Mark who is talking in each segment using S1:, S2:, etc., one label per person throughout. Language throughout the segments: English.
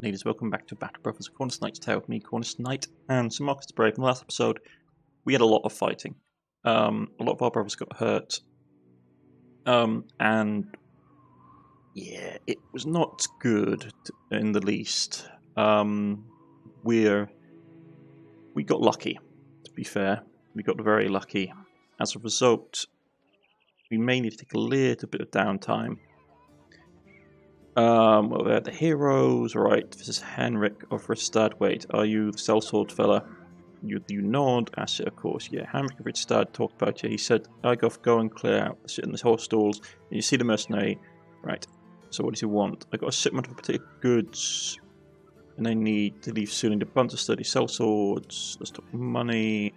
S1: Ladies, welcome back to Battle Brothers Cornish-Knight's Tale with me, Cornish-Knight, and Sir Marcus the Brave. In the last episode, we had a lot of fighting. A lot of our brothers got hurt. And yeah, it was not good in the least. We got lucky, to be fair. We got very lucky. As a result, we may need to take a little bit of downtime. Well, they're the heroes, right? This is Henrik of Ristad. Wait, are you the sellsword fella? You nod. I said, of course, yeah. Henrik of Ristad talked about you. He said, I go and clear out the shit in the horse stalls. And you see the mercenary. Right. So what does he want? I got a shipment of particular goods. And I need to leave soon in a bunch of sturdy sellswords. Let's talk money.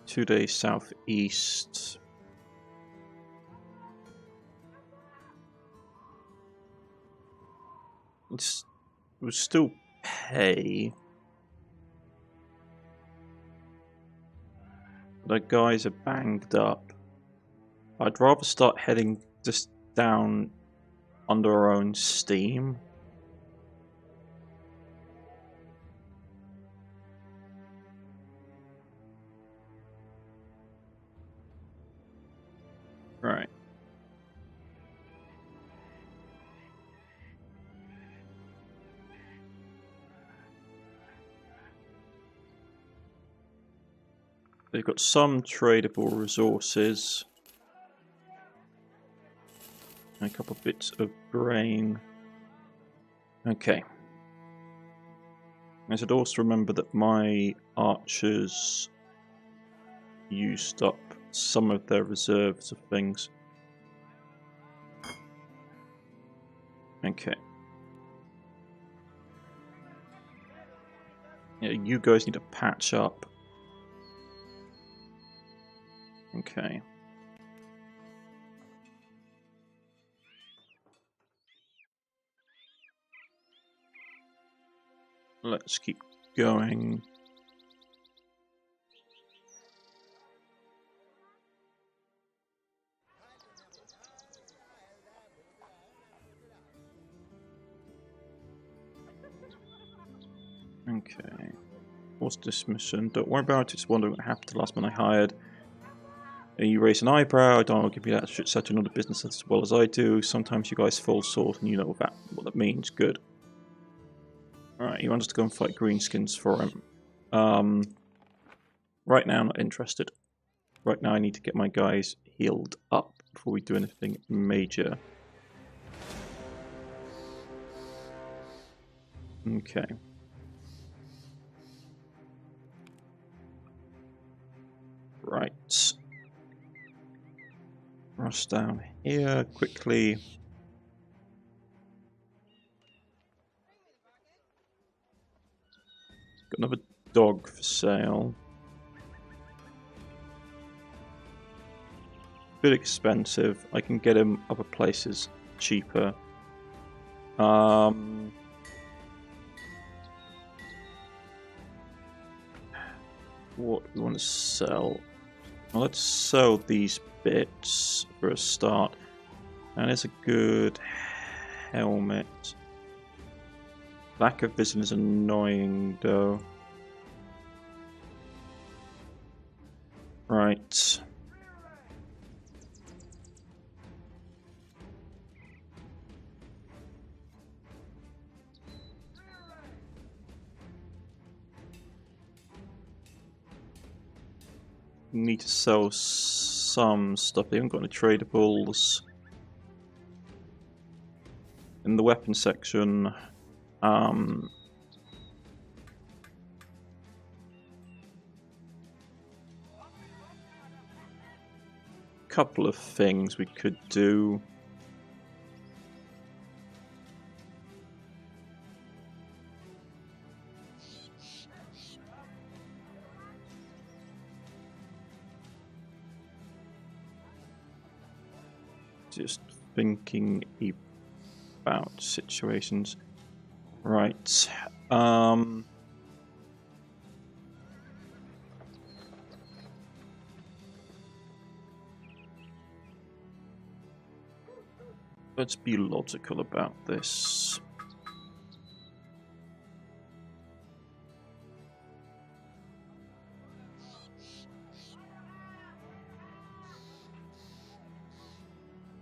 S1: Two days southeast. It was still pay. The guys are banged up. I'd rather start heading just down under our own steam. Right. They've got some tradable resources. And a couple of bits of grain. Okay. I should also remember that my archers used up some of their reserves of things. Okay. Yeah, you guys need to patch up. Okay. Let's keep going. Okay. What's this mission? Don't worry about it. Just wondering what happened to the last man I hired. You raise an eyebrow. I don't give you that such another business as well as I do. Sometimes you guys fall short, and you know what that means. Good. Alright, you want us to go and fight greenskins for him. Right now, I'm not interested. Right now, I need to get my guys healed up before we do anything major. Okay. Right. Rush down here quickly. Got another dog for sale. Bit expensive. I can get him other places cheaper. What do we want to sell? Well, let's sell these bits for a start. And it's a good helmet. Lack of vision is annoying, though. Right. Need to sell some stuff. They haven't got any tradables. In the weapon section, couple of things we could do. Just thinking about situations. Right. Let's be logical about this.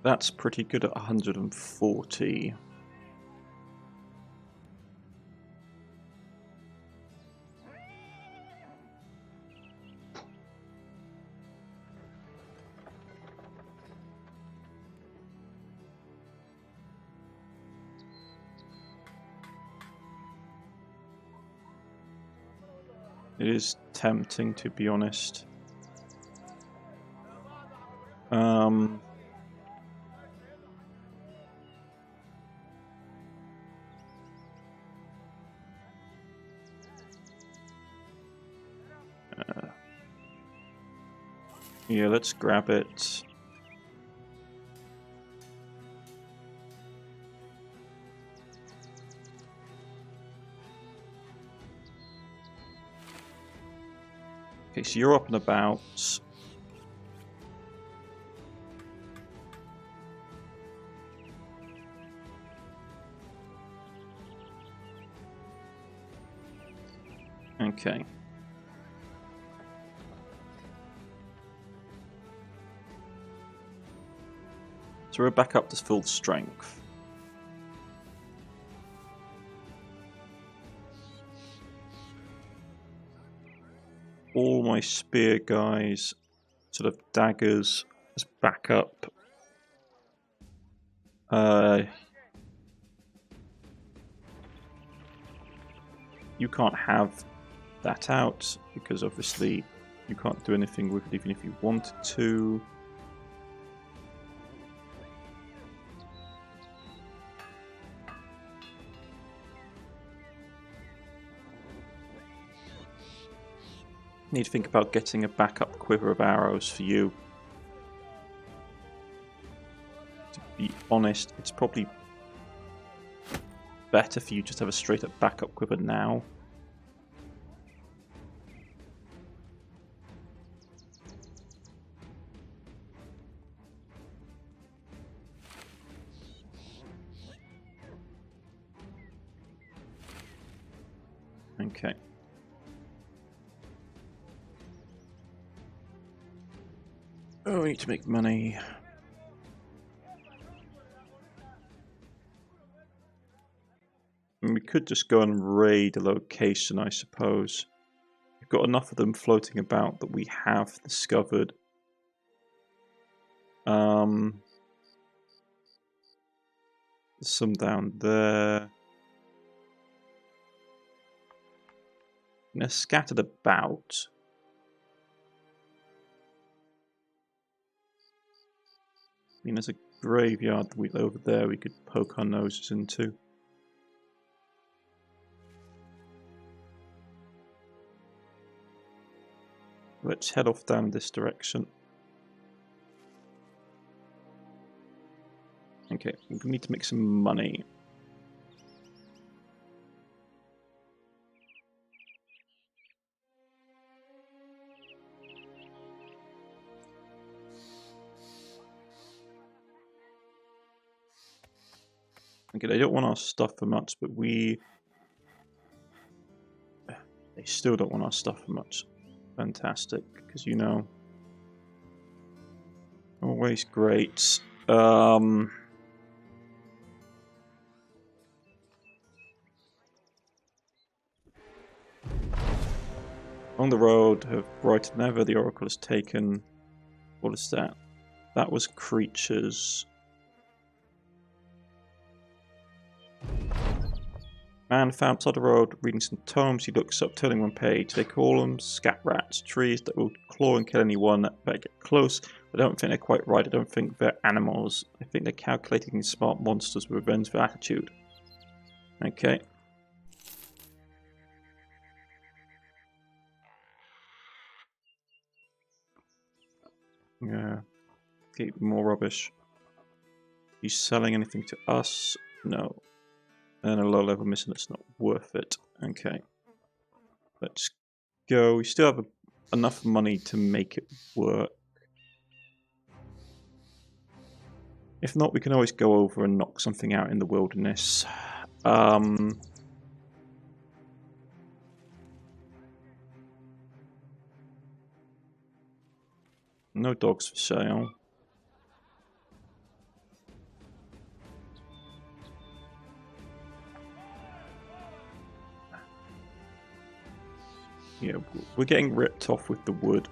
S1: That's pretty good at 140. It is tempting, to be honest. Yeah, let's grab it. Okay, so you're up and about. Okay. So we're back up to full strength. All my spear guys, sort of daggers, as backup. You can't have that out because obviously you can't do anything with it even if you wanted to. Need to think about getting a backup quiver of arrows for you. To be honest, it's probably better for you just to have a straight up backup quiver now. Okay. Oh, we need to make money. And we could just go and raid a location, I suppose. We've got enough of them floating about that we have discovered. There's some down there. And they're scattered about. I mean, there's a graveyard over there we could poke our noses into. Let's head off down this direction. Okay, we need to make some money. Okay, they don't want our stuff for much, but they still don't want our stuff for much. Fantastic, because you know, always great. On the road have Brighton Ever, the Oracle has taken. What is that? That was creatures. Man found beside the road reading some tomes. He looks up, turning one page. They call them scat rats, trees that will claw and kill anyone that better get close. I don't think they're quite right. I don't think they're animals. I think they're calculating smart monsters with a revengeful attitude. Okay. Yeah. Keep more rubbish. You selling anything to us? No. And a low level mission that's not worth it. Okay. Let's go. We still have enough money to make it work. If not, we can always go over and knock something out in the wilderness. No dogs for sale. Yeah, we're getting ripped off with the wood.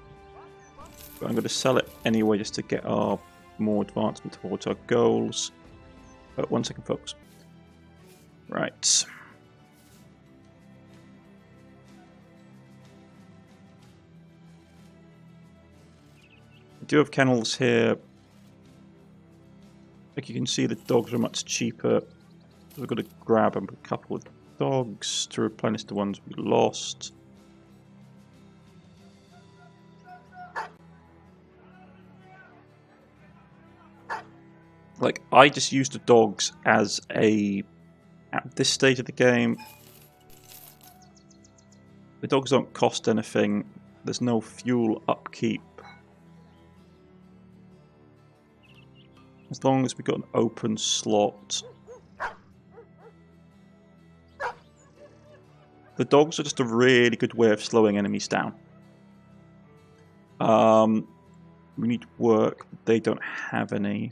S1: But I'm going to sell it anyway just to get our more advancement towards our goals. But 1 second, folks. Right. We do have kennels here. Like you can see, the dogs are much cheaper. We've got to grab a couple of dogs to replenish the ones we lost. Like, I just use the dogs as a... At this stage of the game, the dogs don't cost anything. There's no fuel upkeep. As long as we've got an open slot. The dogs are just a really good way of slowing enemies down. We need work, but they don't have any.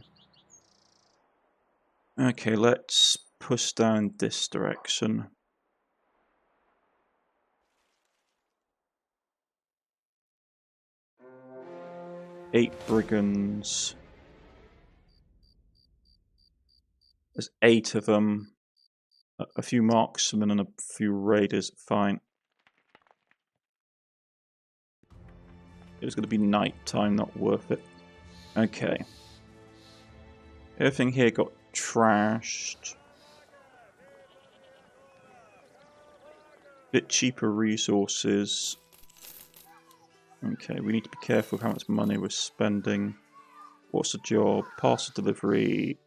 S1: Okay, let's push down this direction. Eight brigands. There's 8 of them. A few marksmen and a few raiders. Fine. It's going to be night time, not worth it. Okay. Everything here got trashed. Bit cheaper resources. Okay, we need to be careful how much money we're spending. What's the job? Parcel delivery.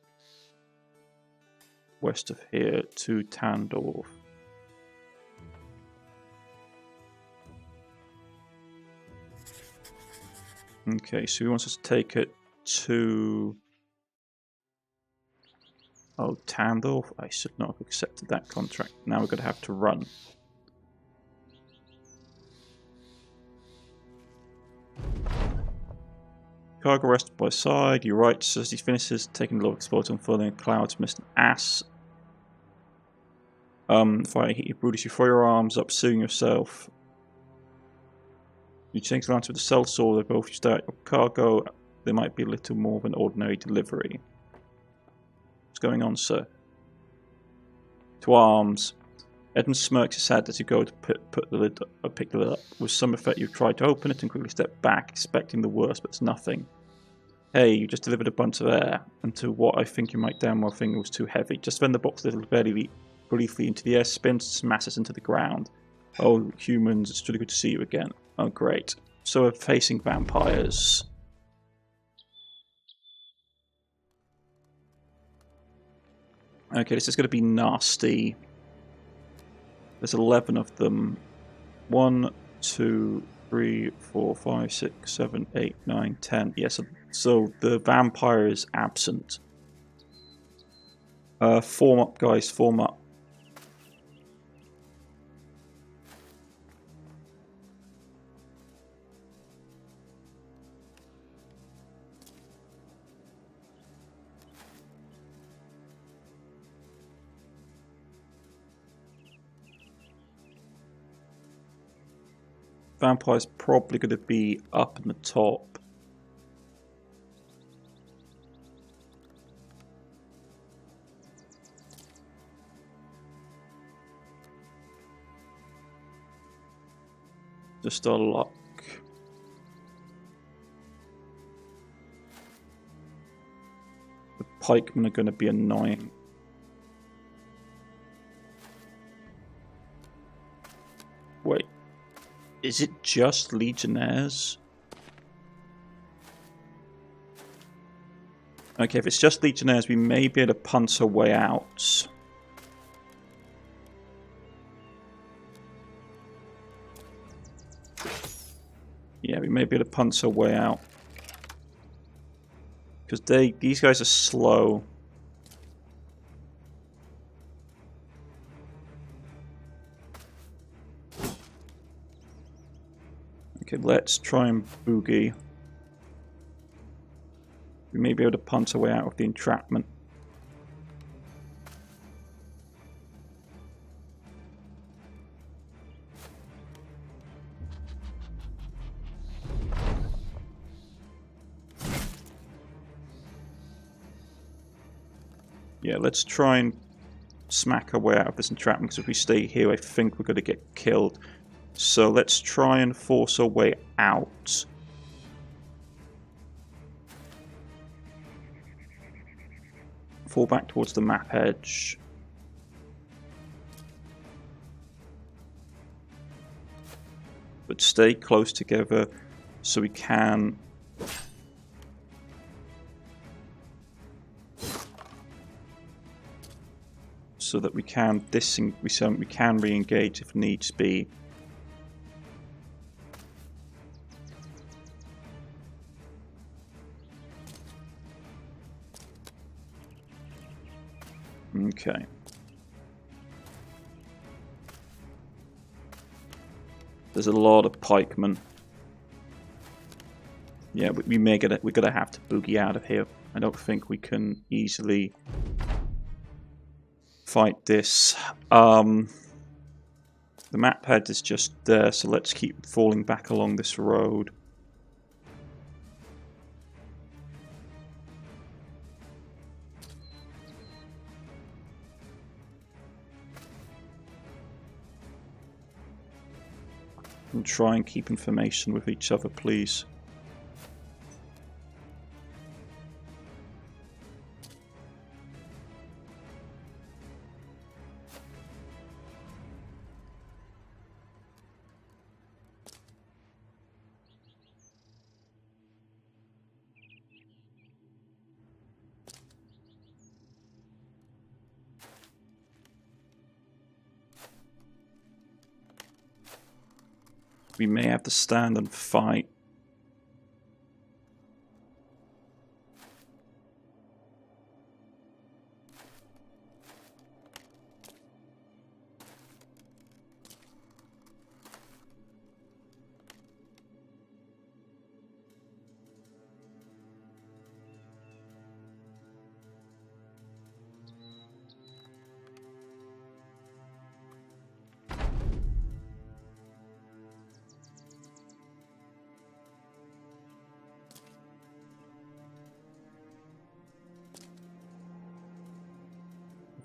S1: West of here to Tandorf. Okay, so he wants us to take it to... Oh, Tandorf? I should not have accepted that contract. Now we're going to have to run. Cargo rested by side. You're right. As he finishes, taking a lot of exposure and falling in clouds, missed an ass. Fire heat you brutish, you throw your arms up, suing yourself. You change the lantern with the cell saw, they both you start your cargo. There might be a little more of an ordinary delivery. What's going on, sir? To arms. Edmund smirks his head as you go to put the lid up, pick the lid up. With some effect, you try to open it and quickly step back, expecting the worst, but it's nothing. Hey, you just delivered a bunch of air, into what I think you might damn well think was too heavy. Just bend the box a little briefly into the air, spins, smashes into the ground. Oh, humans, it's really good to see you again. Oh, great. So we're facing vampires. Okay, this is going to be nasty. There's 11 of them. 1, 2, 3, 4, 5, 6, 7, 8, 9, 10. Yes, so the vampire is absent. Form up, guys, form up. Vampire's probably going to be up in the top. Just our luck. The pikemen are going to be annoying. Wait. Is it just legionnaires? Okay, if it's just legionnaires, we may be able to punt our way out. Yeah, we may be able to punt our way out. Because these guys are slow. Okay, let's try and boogie. We may be able to punt our way out of the entrapment. Yeah, let's try and smack our way out of this entrapment, because if we stay here, I think we're going to get killed. So let's try and force our way out. Fall back towards the map edge. But stay close together so we can... so that we can re-engage if needs be. Okay. There's a lot of pikemen. Yeah, we're gonna have to boogie out of here. I don't think we can easily fight this. The map head is just there, so let's keep falling back along this road. And try and keep information with each other, please. We may have to stand and fight.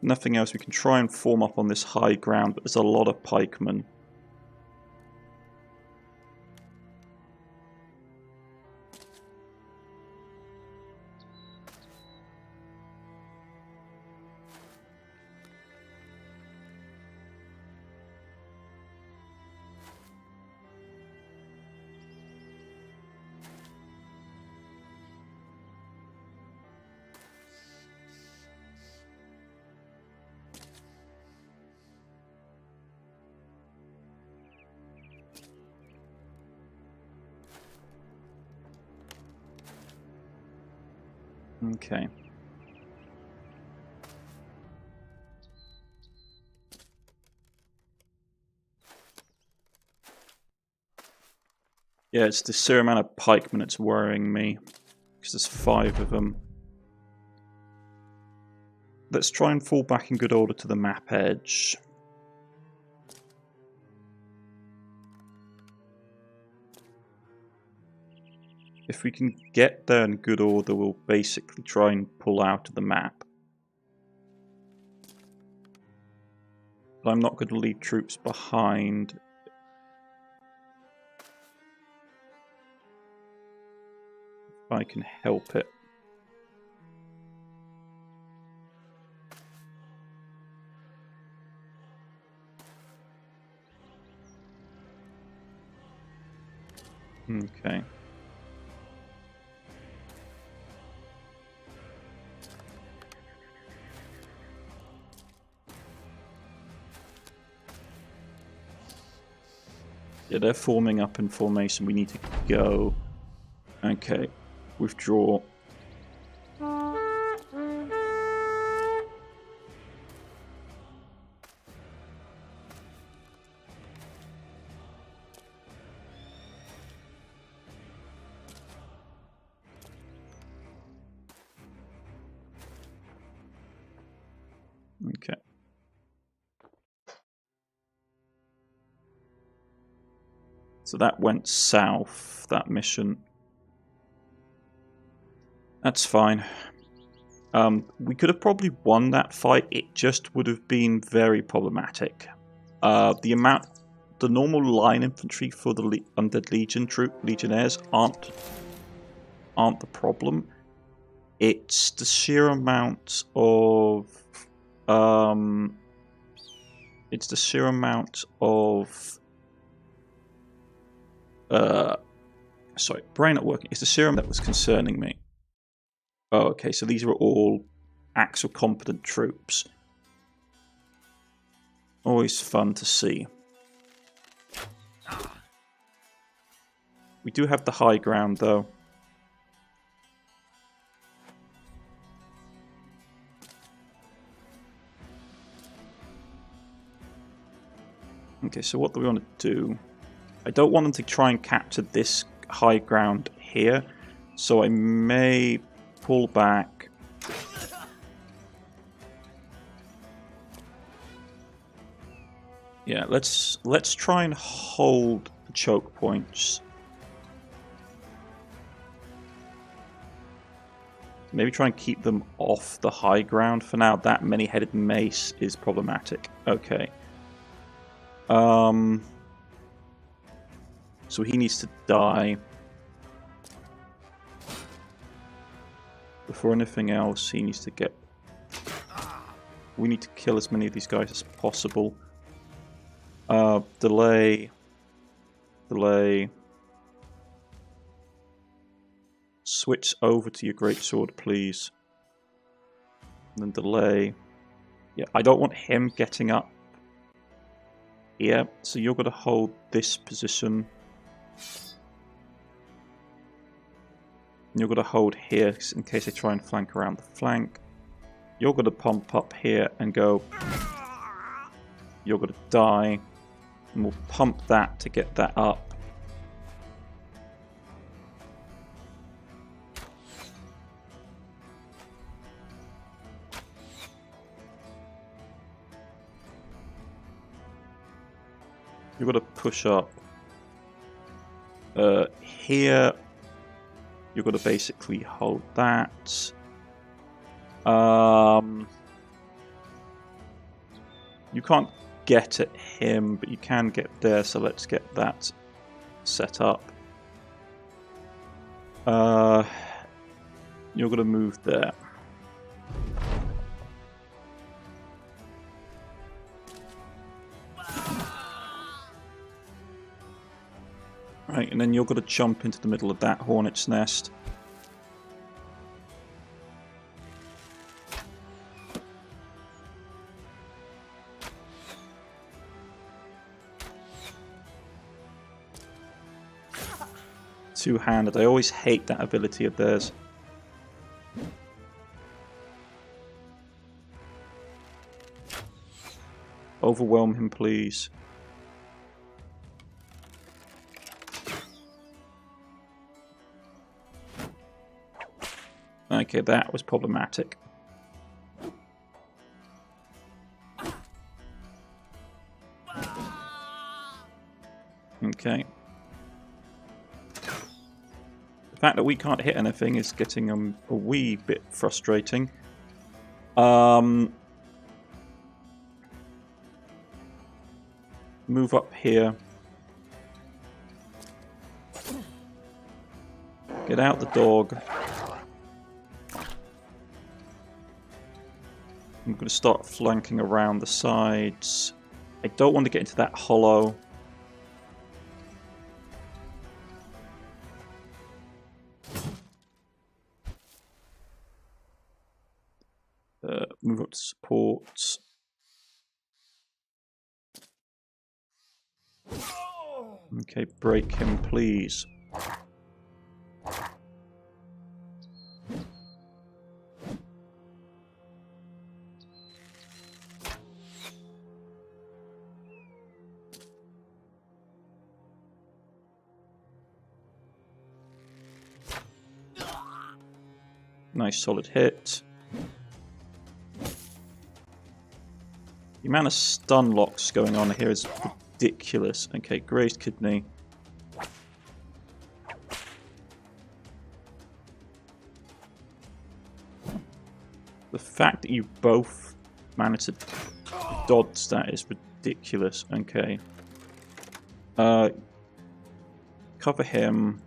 S1: Nothing else, we can try and form up on this high ground, but there's a lot of pikemen. Okay. Yeah, it's the sheer amount of pikemen that's worrying me, because there's 5 of them. Let's try and fall back in good order to the map edge. If we can get there in good order, we'll basically try and pull out of the map. But I'm not going to leave troops behind. If I can help it. Okay. Yeah, they're forming up in formation. We need to go. Okay. Withdraw. Okay. So that went south, that mission. That's fine. We could have probably won that fight. It just would have been very problematic. The normal line infantry for the Undead Legion legionnaires aren't the problem. It's the sheer amount of sorry, brain not working. It's the sheer amount that was concerning me. Oh, okay, so these are all actual competent troops. Always fun to see. We do have the high ground, though. Okay, so what do we want to do? I don't want them to try and capture this high ground here, so I may pull back. Yeah, let's try and hold the choke points. Maybe try and keep them off the high ground for now. That many-headed mace is problematic. Okay. So he needs to die. Before anything else, he needs to get... We need to kill as many of these guys as possible. Delay. Switch over to your greatsword, please. And then delay. Yeah, I don't want him getting up here, so you're going to hold this position. And you're going to hold here in case they try and flank around the flank. You're going to pump up here and go. You're going to die. And we'll pump that to get that up. You're going to push up here. You're going to basically hold that. You can't get at him, but you can get there, so let's get that set up. You're going to move there. Right, and then you're going to jump into the middle of that hornet's nest. Two-handed. I always hate that ability of theirs. Overwhelm him, please. Okay, that was problematic. Okay. The fact that we can't hit anything is getting a wee bit frustrating. Move up here. Get out the dog. I'm going to start flanking around the sides. I don't want to get into that hollow. Move up to support. Okay, break him, please. Nice solid hit. The amount of stun locks going on here is ridiculous. Okay, grazed kidney. The fact that you both managed to dodge that is ridiculous. Okay. Cover him.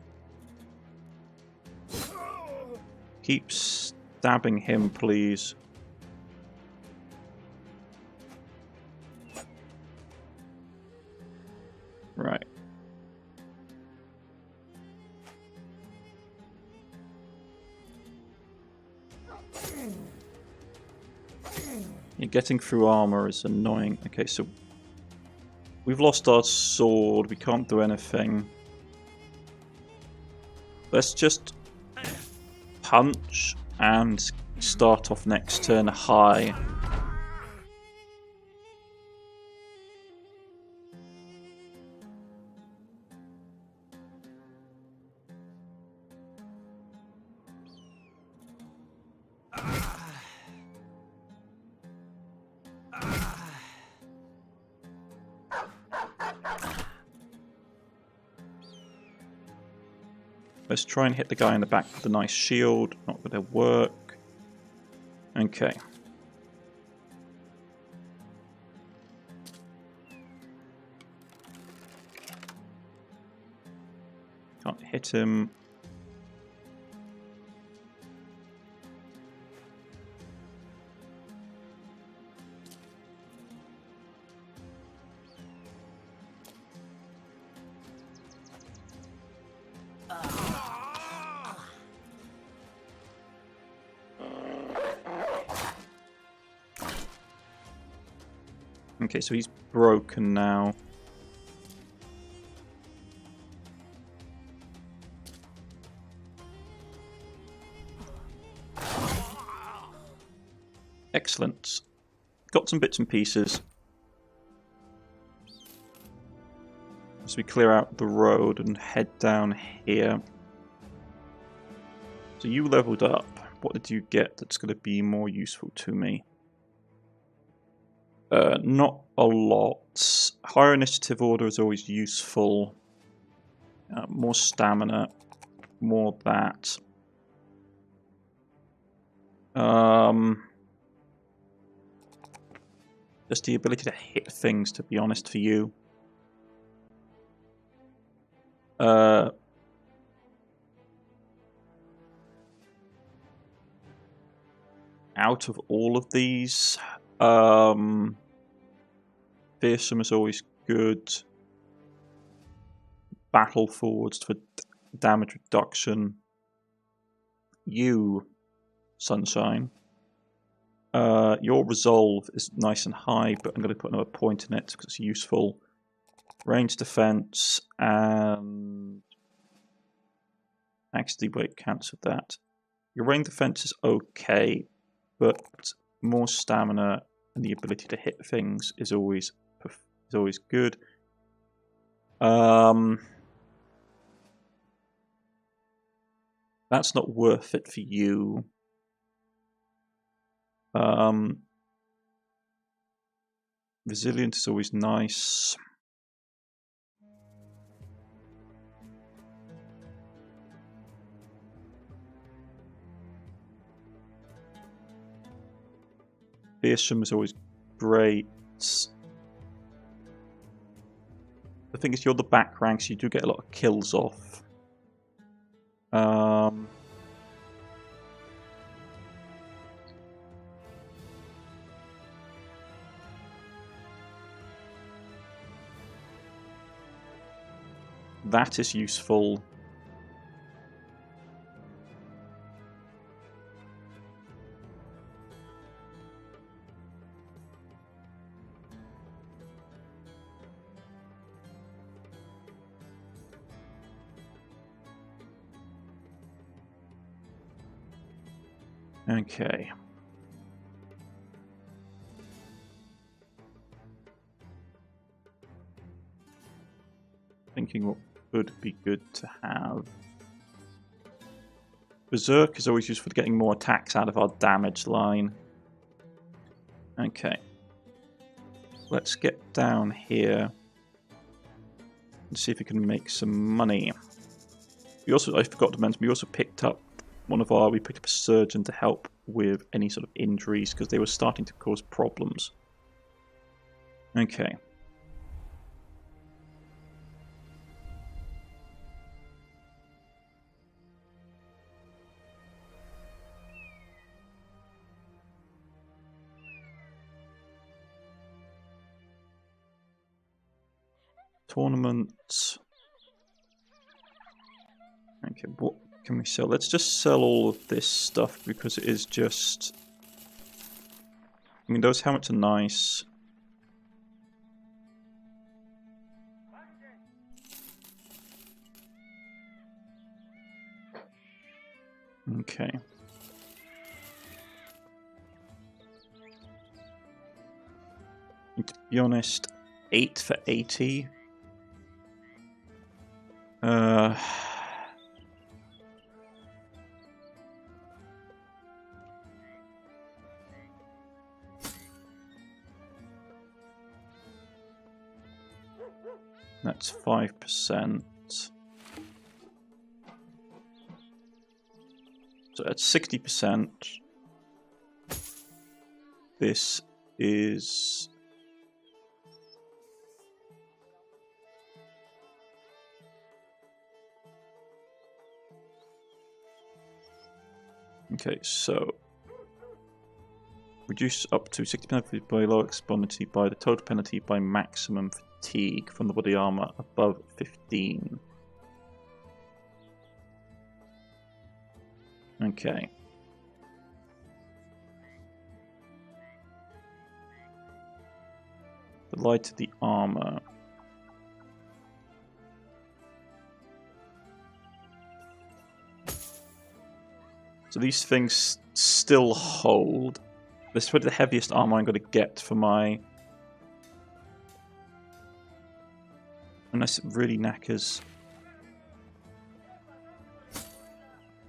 S1: Keep stabbing him, please. Right. Yeah, getting through armor is annoying. Okay, so we've lost our sword. We can't do anything. Let's just punch and start off next turn high. Let's try and hit the guy in the back with a nice shield. Not going to work. Okay. Can't hit him. Okay, so he's broken now. Excellent. Got some bits and pieces. As we clear out the road and head down here. So you leveled up. What did you get that's going to be more useful to me? Not a lot. Higher initiative order is always useful. More stamina. More that. Just the ability to hit things, to be honest, for you. Out of all of these, fearsome is always good. Battle forwards for damage reduction. You, Sunshine. Your resolve is nice and high, but I'm going to put another point in it because it's useful. Range defense and actually wait, cancel that. Your range defense is okay, but more stamina and the ability to hit things is always good. That's not worth it for you. Resilient is always nice. Fearsome is always great. The thing is, you're the back ranks, you do get a lot of kills off. That is useful. Okay. Thinking what would be good to have. Berserk is always useful for getting more attacks out of our damage line. Okay. let's get down here and see if we can make some money. We also, I forgot to mention, we also picked up we picked up a surgeon to help with any sort of injuries because they were starting to cause problems. Okay. Tournament. Okay, what can we sell? Let's just sell all of this stuff because it is just... I mean, those helmets are nice. Okay. And to be honest, 8 for 80. That's 5%. So at 60%, this is... Okay, so reduce up to 60% by low exponency by the total penalty by maximum fatigue from the body armor above 15. Okay. The light of the armor. So these things still hold. This is probably the heaviest armor I'm going to get for my... Unless it really knackers.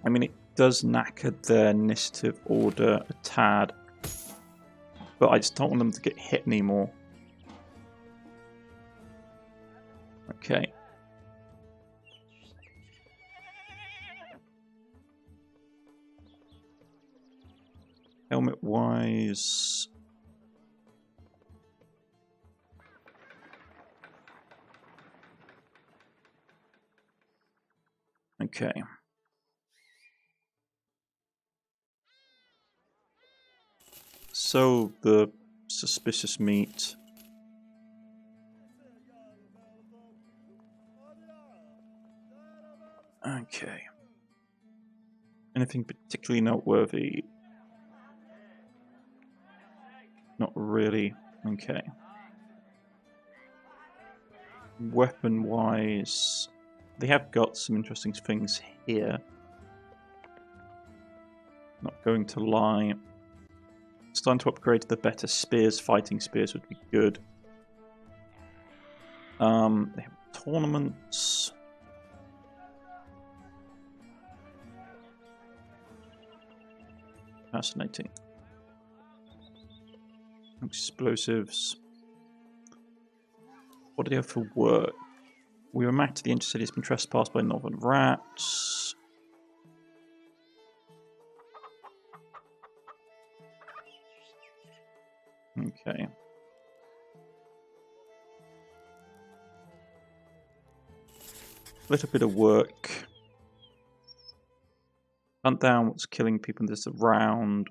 S1: I mean, it does knacker their initiative order a tad. But I just don't want them to get hit anymore. Okay. Helmet-wise... Okay. So, the suspicious meat... Okay. Anything particularly noteworthy? Not really. Okay. Weapon-wise, they have got some interesting things here. Not going to lie. It's time to upgrade to the better spears. Fighting spears would be good. They have tournaments. Fascinating. Explosives. What do they have for work? We were mapped to the intercity has been trespassed by northern rats. Okay. Little bit of work. Hunt down what's killing people that's around.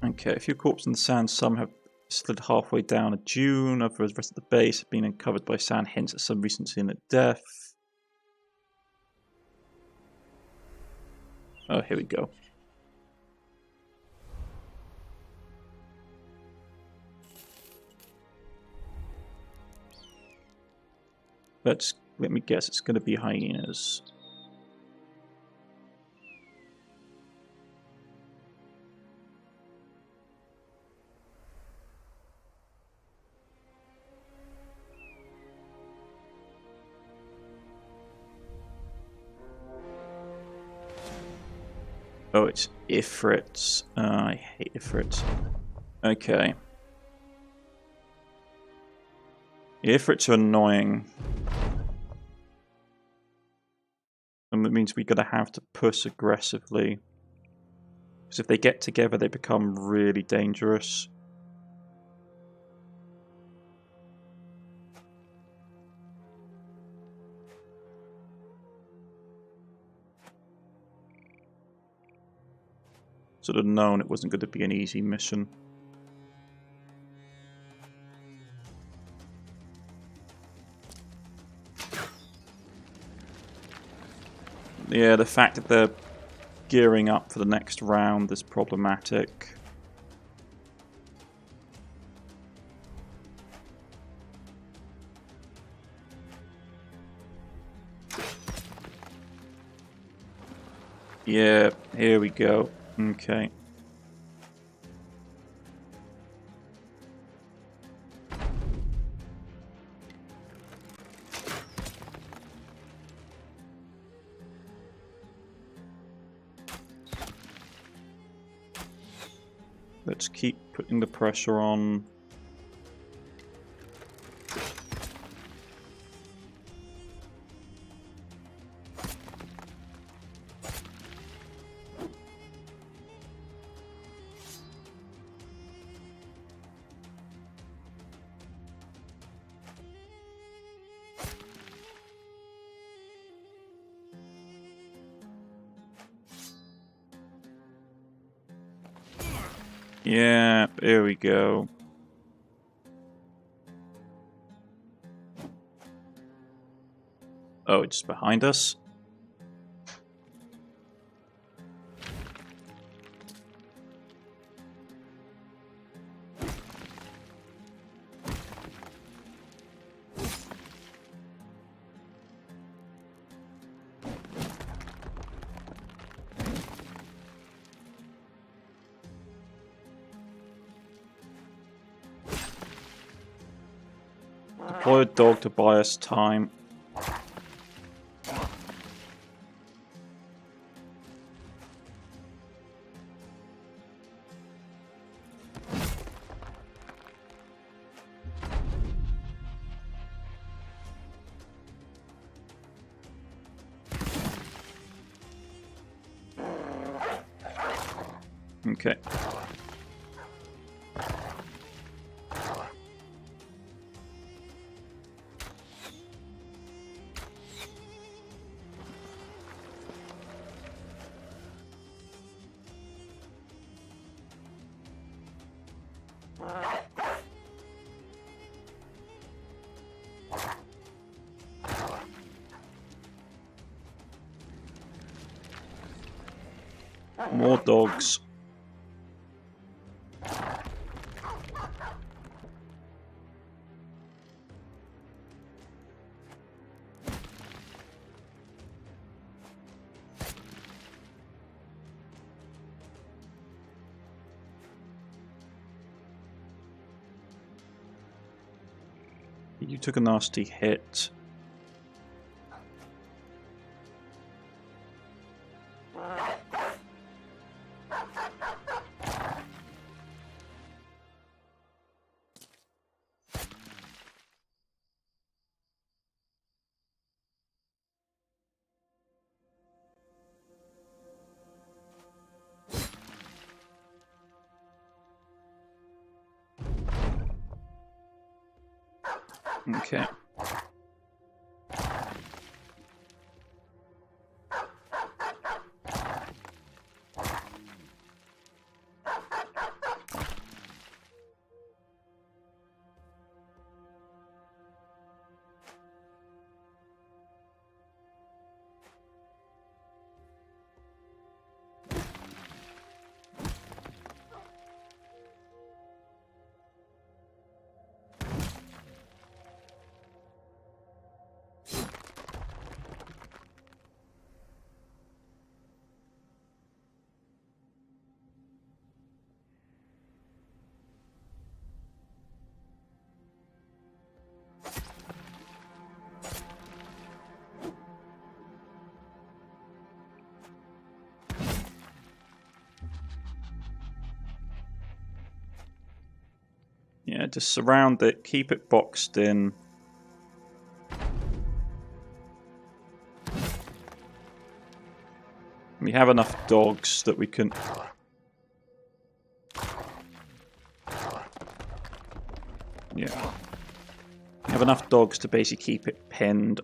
S1: Okay, a few corpses in the sand. Some have slid halfway down a dune. Others, the rest of the base have been uncovered by sand, hints at some recency in a death. Oh, here we go. Let me guess, it's going to be hyenas. Oh, it's Ifrits. I hate Ifrits. Okay. Ifrits are annoying. And that means we're going to have to push aggressively. Because if they get together, they become really dangerous. Should have known it wasn't going to be an easy mission. Yeah, the fact that they're gearing up for the next round is problematic. Yeah, here we go. Okay. Let's keep putting the pressure on. Yeah, there we go. Oh, it's behind us? Deploy a dog to buy us time. Okay. More dogs. You took a nasty hit. Okay. Yeah, just surround it, keep it boxed in. We have enough dogs that we can... Yeah. We have enough dogs to basically keep it pinned.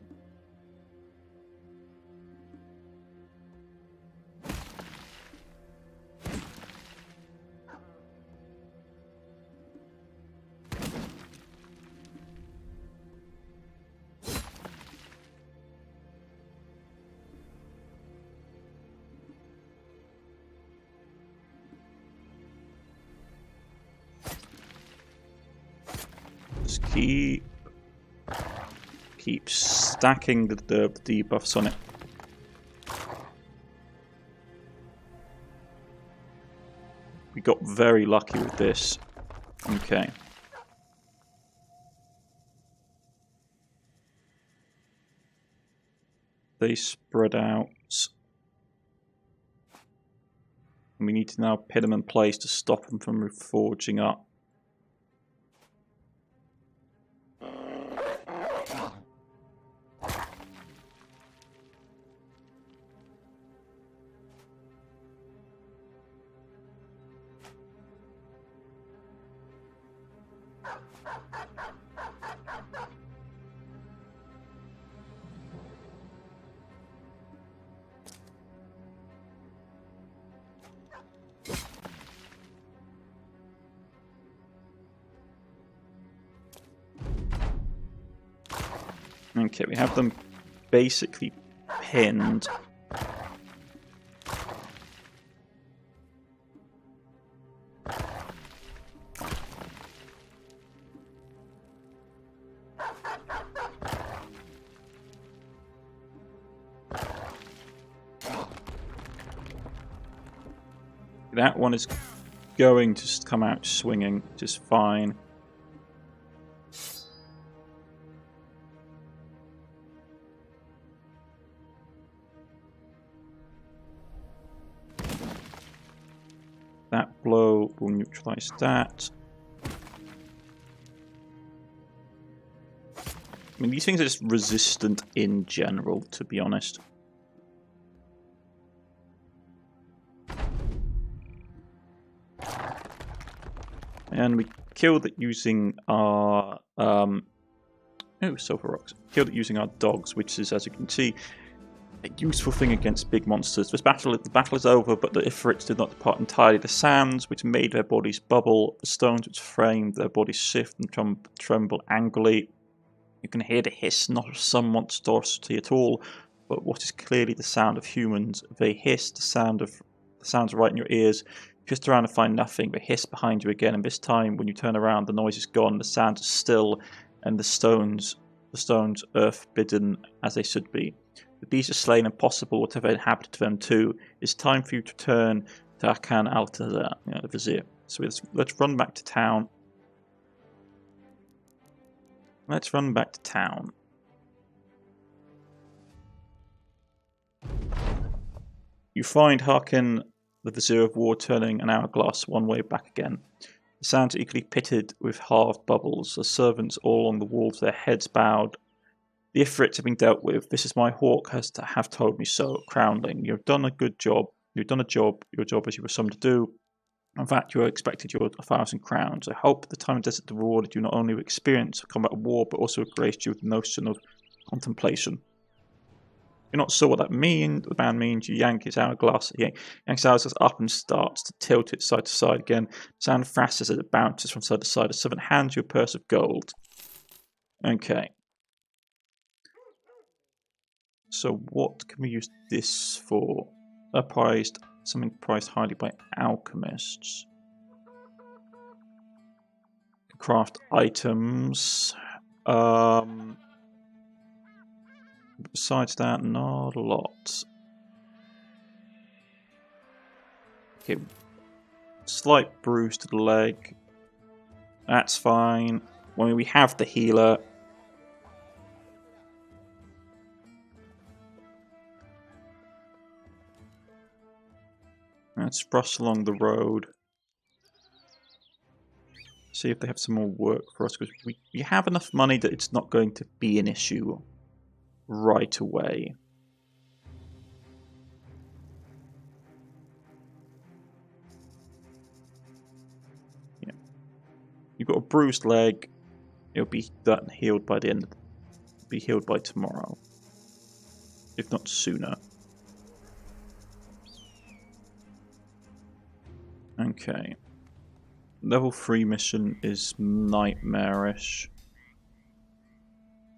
S1: Just keep stacking the debuffs on it. We got very lucky with this. Okay. They spread out. We need to now pin them in place to stop them from reforging up. Okay, we have them basically pinned. That one is going to come out swinging just fine. That blow will neutralize that. I mean, these things are just resistant in general, to be honest. And we killed it using our sulfur rocks. Killed it using our dogs, which is, as you can see, a useful thing against big monsters. The battle is over, but the Ifrits did not depart entirely. The sands, which made their bodies bubble, the stones which framed their bodies shift and tremble angrily. You can hear the hiss, not of some monstrosity at all, but what is clearly the sound of humans. They hiss, the sounds right in your ears. Just around and find nothing. They hiss behind you again, and this time, when you turn around, the noise is gone. The sounds are still, and the stones earth-bidden as they should be. The beasts are slain and possible, whatever inhabited them too. It's time for you to turn to Arkan Al-Tazar, the Vizier. So let's run back to town. Let's run back to town. You find Harkin, the Vizier of War, turning an hourglass one way back again. The sounds are equally pitted with halved bubbles. The servants all along the walls, their heads bowed. The Ifrits have been dealt with. This is my hawk has to have told me so. Crownling, you've done a good job. You've done a job. Your job as you were summoned to do. In fact, you are expected your 1,000 crowns. I hope the time of desert rewarded you not only with experience of combat war, but also graced you with the notion of contemplation. You're not sure what that means. The band means you yank his hourglass. He yanks his hourglass up and starts to tilt it side to side again. The sound thrashes as it bounces from side to side. The servant hands you a purse of gold. Okay. So what can we use this for? Something prized highly by alchemists. Craft items. Besides that, not a lot. Okay. Slight bruise to the leg. That's fine. Well, we have the healer. Let's rush along the road. See if they have some more work for us, because we have enough money that it's not going to be an issue right away. Yeah. You've got a bruised leg. It'll be done, healed by the end of be healed by tomorrow, if not sooner. Okay. Level 3 mission is nightmarish.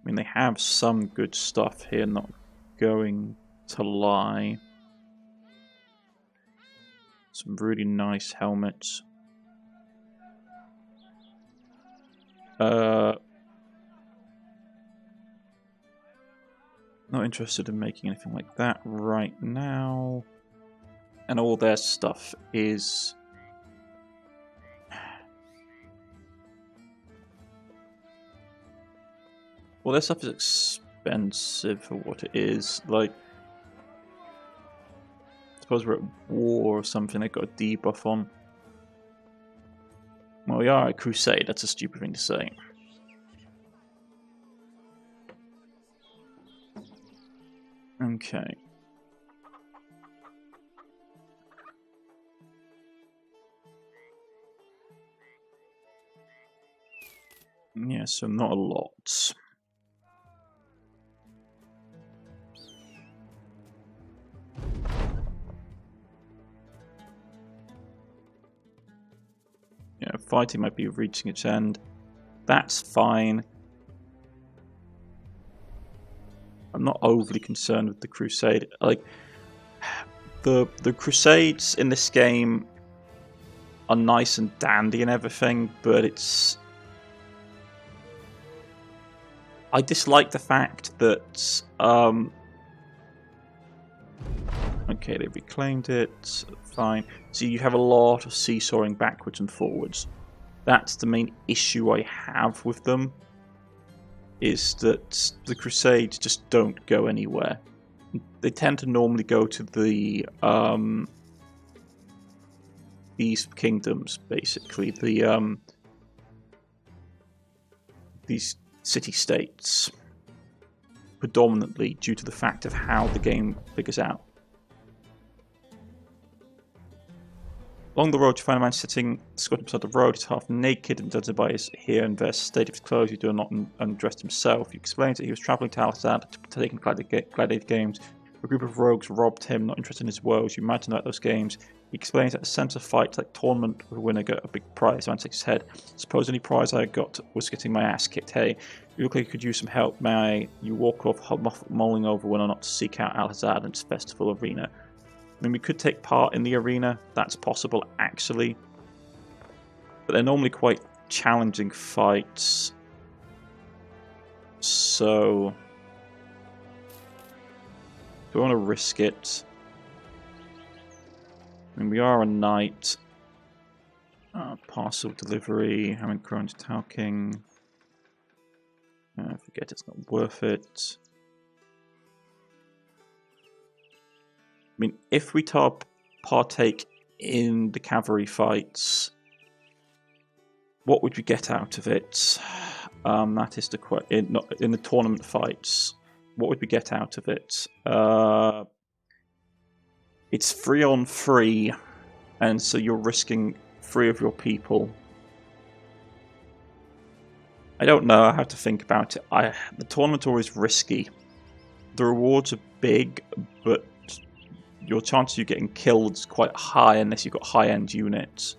S1: I mean, they have some good stuff here, not going to lie. Some really nice helmets. Not interested in making anything like that right now. And all their stuff is... Well, their stuff is expensive for what it is. Like, I suppose we're at war or something, they've got a debuff on. Well, we are a crusade, that's a stupid thing to say. Okay. Yeah, so not a lot. Yeah, fighting might be reaching its end. That's fine. I'm not overly concerned with the crusade. Like, the crusades in this game are nice and dandy and everything, but it's... I dislike the fact that... Okay, they reclaimed it. Fine. So you have a lot of seesawing backwards and forwards. That's the main issue I have with them. Is that the Crusades just don't go anywhere. They tend to normally go to the these kingdoms, basically these city-states, predominantly due to the fact of how the game figures out. Along the road, you find a man sitting squatting beside the road. He's half naked and judged by his here and there state of his clothes. He does not undressed himself. He explains that he was travelling to Al-Assad to partake in gladiator games. A group of rogues robbed him, not interested in his woes. You imagine about those games. He explains that a sense of fight, like tournament, with a winner got a big prize. Man shakes his head. Suppose any prize I got was getting my ass kicked. Hey, you look like you could use some help. May I? You walk off, mulling over whether or not to seek out Al-Assad and its festival arena. I mean, we could take part in the arena. That's possible, actually. But they're normally quite challenging fights. So... do I want to risk it? I mean, we are a knight. Parcel delivery. Having Crohn's talking. Forget it's not worth it. I mean, if we partake in the cavalry fights, what would we get out of it? That is the question. In the tournament fights, what would we get out of it? It's 3-on-3, and so you're risking 3 of your people. I don't know. I have to think about it. The tournament's always risky. The rewards are big, but your chance of you getting killed is quite high unless you've got high-end units.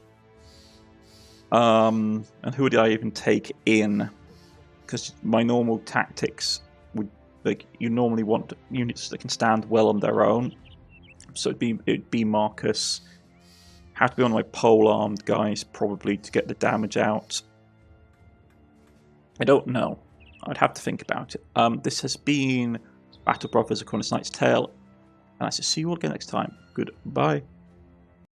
S1: And who would I even take in? Because my normal tactics would, like, you normally want units that can stand well on their own. So it'd be Marcus. Have to be one of my pole-armed guys probably to get the damage out. I don't know. I'd have to think about it. This has been Battle Brothers: A Cornish-Knight's Tale. And I shall see you all again next time. Goodbye.